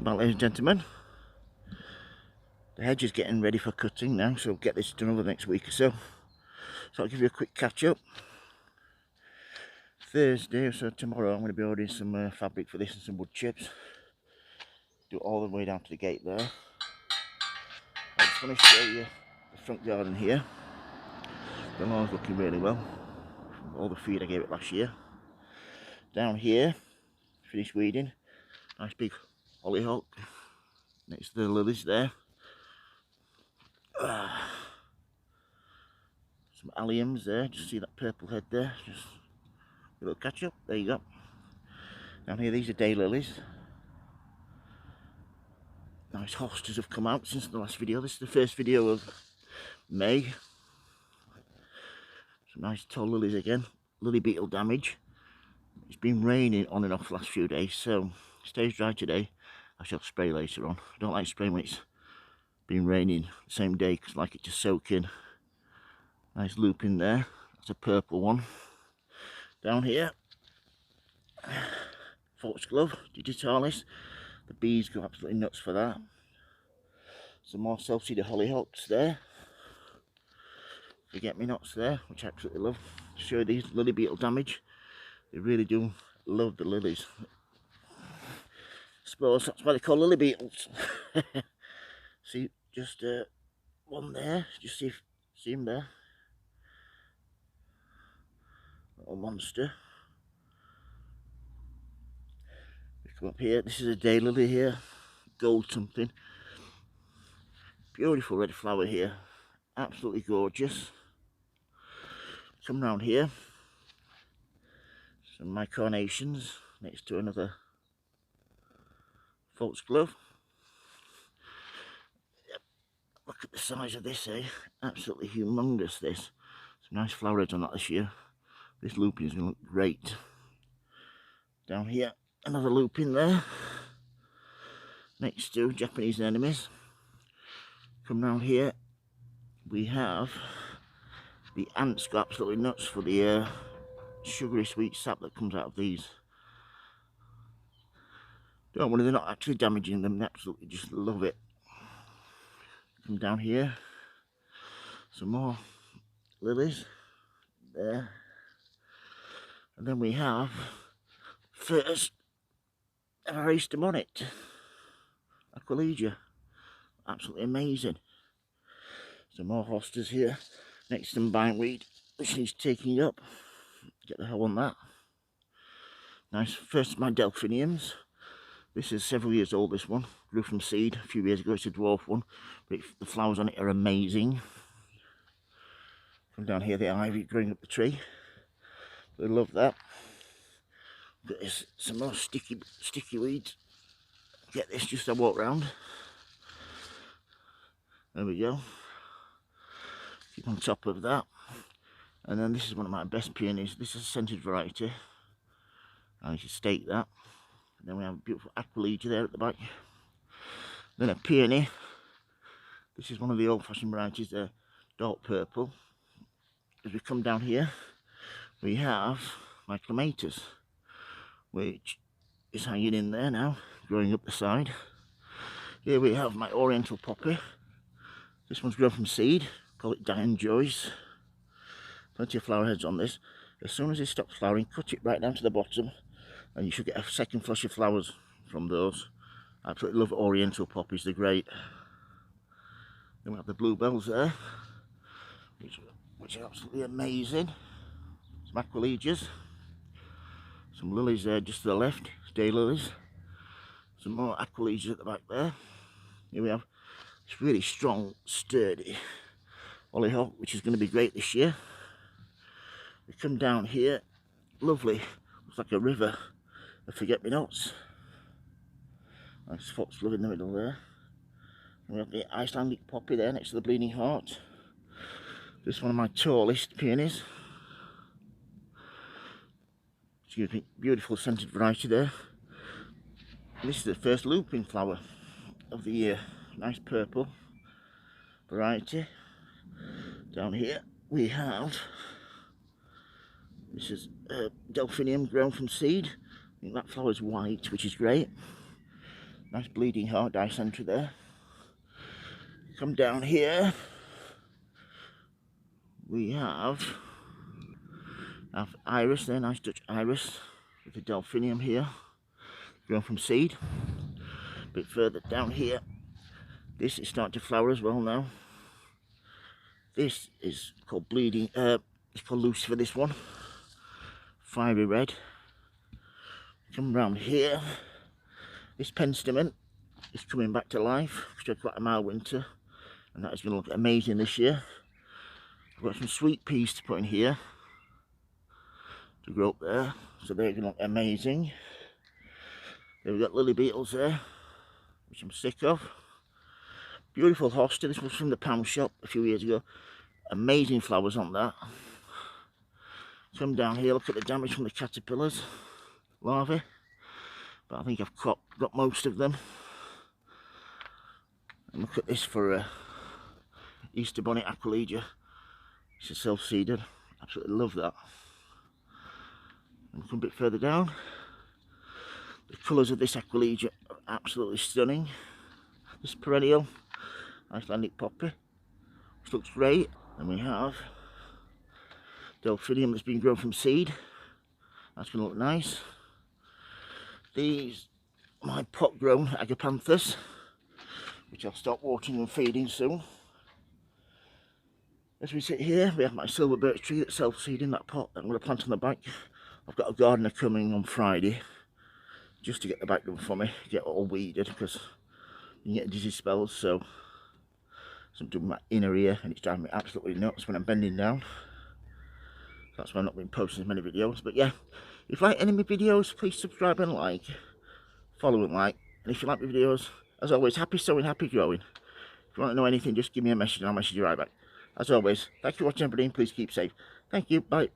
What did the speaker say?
Welcome back, ladies and gentlemen. The hedge is getting ready for cutting now, so I'll get this done over the next week or so. So I'll give you a quick catch up. Thursday, so tomorrow, I'm going to be ordering some fabric for this and some wood chips. Do it all the way down to the gate there. I just want to show you the front garden here. The lawn's looking really well. All the feed I gave it last year. Down here, finished weeding. Nice big hollyhock next to the lilies there. Some alliums there, just see that purple head there. Just a little catch up, there you go. Down here, these are daylilies. Nice hostas have come out since the last video. This is the first video of May. Some nice tall lilies again. Lily beetle damage. It's been raining on and off the last few days, so it stays dry today. I shall spray later on. I don't like spraying when it's been raining the same day because I like it to soak in. Nice loop in there. That's a purple one. Down here, foxglove, digitalis. The bees go absolutely nuts for that. Some more self-seeded hollyhocks there. Forget-me-nots there, which I absolutely love. To show you these lily beetle damage. They really do love the lilies. I suppose that's why they call lily beetles. See, just one there. Just see him there. Little monster. We come up here. This is a daylily here. Gold something. Beautiful red flower here. Absolutely gorgeous. Come round here. Some of my carnations next to another foxglove. Yep. Look at the size of this, eh? Absolutely humongous, this. Some nice flower heads on that this year. This looping is going to look great. Down here, another looping there. Next to Japanese anemones. Come round here, we have the ants go absolutely nuts for the sugary sweet sap that comes out of these. Don't worry, they're not actually damaging them, they absolutely just love it. Come down here, some more lilies there. And then we have first Evaristum on it. Aquilegia. Absolutely amazing. Some more hostas here. Next to some bindweed, which needs taking up. Get the hell on that. Nice. First, my delphiniums. This is several years old, this one. Grew from seed a few years ago. It's a dwarf one. But the flowers on it are amazing. Come down here, the ivy growing up the tree. I love that. There's some more sticky weeds. Get this just to walk round. There we go. Keep on top of that. And then this is one of my best peonies. This is a scented variety. I should state that. And then we have a beautiful Aquilegia there at the back. Then a peony. This is one of the old-fashioned varieties there, dark purple. As we come down here, we have my clematis, which is hanging in there now, growing up the side. Here we have my oriental poppy. This one's grown from seed, call it Diane Joyce. Plenty of flower heads on this. As soon as it stops flowering, cut it right down to the bottom, and you should get a second flush of flowers from those. I absolutely love oriental poppies, they're great. Then we have the bluebells there, which are absolutely amazing. Some Aquilegias. Some lilies there just to the left, daylilies. Some more Aquilegias at the back there. Here we have this really strong, sturdy hollyhock, which is going to be great this year. We come down here, lovely, looks like a river of forget-me-nots. Nice foxglove in the middle there. And we have the Icelandic poppy there next to the bleeding heart. This is one of my tallest peonies. Excuse me, beautiful scented variety there. This is the first looping flower of the year. Nice purple variety. Down here we have, this is delphinium grown from seed. I think that flower's white, which is great. Nice bleeding heart dysentery there. Come down here. We have iris there, nice Dutch iris with the delphinium here, grown from seed. A bit further down here, this is starting to flower as well now. This is called bleeding, it's called Lucifer, this one. Fiery red. Come round here. This penstemon is coming back to life, which had quite a mild winter, and that is going to look amazing this year. I've got some sweet peas to put in here to grow up there, so they're going to look amazing. Then we've got lily beetles there, which I'm sick of. Beautiful hosta, this was from the pound shop a few years ago. Amazing flowers on that. Come down here, look at the damage from the caterpillars, larvae. But I think I've got most of them. And look at this for Easter bonnet aquilegia. It's a self-seeded. Absolutely love that. And come a bit further down. The colours of this aquilegia are absolutely stunning. This perennial Icelandic poppy, which looks great. And we have delphinium that's been grown from seed. That's going to look nice. These are my pot grown agapanthus, which I'll stop watering and feeding soon. As we sit here, we have my silver birch tree that's self-seeding that pot that I'm going to plant on the back. I've got a gardener coming on Friday just to get the back done for me, get it all weeded, because you get dizzy spells, so I'm doing my inner ear and it's driving me absolutely nuts when I'm bending down. That's why I've not been posting as many videos. But yeah, if you like any of my videos, please subscribe and like, follow and like. And if you like my videos, as always, happy sowing, happy growing. If you want to know anything, just give me a message and I'll message you right back. As always, thank you for watching everybody, and please keep safe. Thank you, bye.